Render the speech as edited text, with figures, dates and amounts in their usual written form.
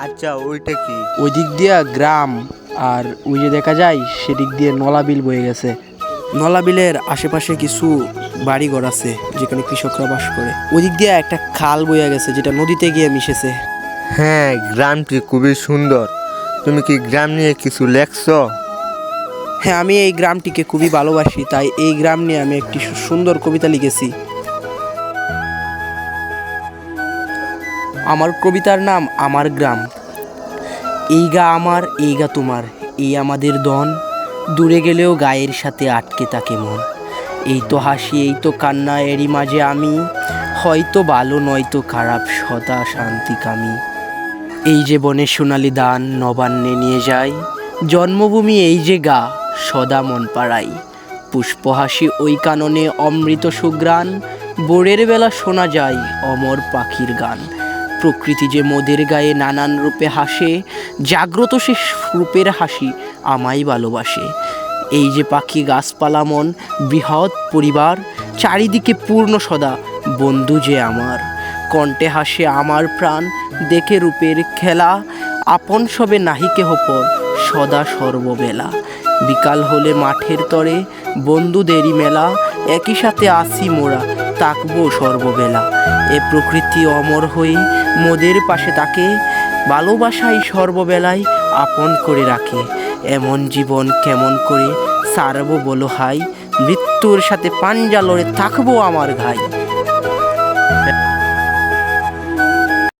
আচ্ছা, ওইটা কি? ওই দিক দিয়ে গ্রাম, আর ওই যে দেখা যায় সেদিক দিয়ে নলাবিল বয়ে গেছে। নলাবিলের আশেপাশে কিছু বাড়িঘর আছে যেখানে কৃষকরা বাস করে। ওই দিক দিয়ে একটা খাল বয়ে গেছে যেটা নদীতে গিয়ে মিশেছে। হ্যাঁ, গ্রামটি খুবই সুন্দর। তুমি কি গ্রাম নিয়ে কিছু লেখছো? হ্যাঁ, আমি এই গ্রামটিকে খুবই ভালোবাসি, তাই এই গ্রাম নিয়ে আমি একটি সুন্দর কবিতা লিখেছি। আমার কবিতার নাম আমার গ্রাম। এই গা আমার, এই গা তোমার, এই আমাদের দন, দূরে গেলেও গায়ের সাথে আটকে থাকে মন। এই তো হাসি, এই তো কান্না, এরই মাঝে আমি, হয়তো ভালো নয়তো খারাপ, সদা শান্তিকামী। এই যে বনে সোনালি দান নবান্নে নিয়ে যায়, জন্মভূমি এই যে গা, সদা মন পাড়াই। পুষ্পহাসি ওই কাননে অমৃত সুগ্রাণ, ভোরের বেলা শোনা যায় অমর পাখির গান। প্রকৃতি যে মোদের গায়ে নানান রূপে হাসে, জাগ্রত সে রূপের হাসি আমায় ভালোবাসে। এই যে পাখি গাছপালা মন বৃহৎ পরিবার, চারিদিকে পূর্ণ সদা বন্ধু যে আমার। কণ্ঠে হাসে আমার প্রাণ দেখে রূপের খেলা, আপন সবে নাহি কেহ পর সদা সর্ববেলা। বিকাল হলে মাঠের তরে বন্ধুদেরই মেলা, একই সাথে আসি মোরা তাকবো সর্ববেলা। এ প্রকৃতি অমর হয়ে মোদের পাশে তাকে, ভালোবাসাই সর্ববেলায় আপন করে রাখে। এমন জীবন কেমন করে সারবো বলো হাই, মৃত্যুর সাথে পাঞ্জা লড়ে থাকবো আমার ঘাই।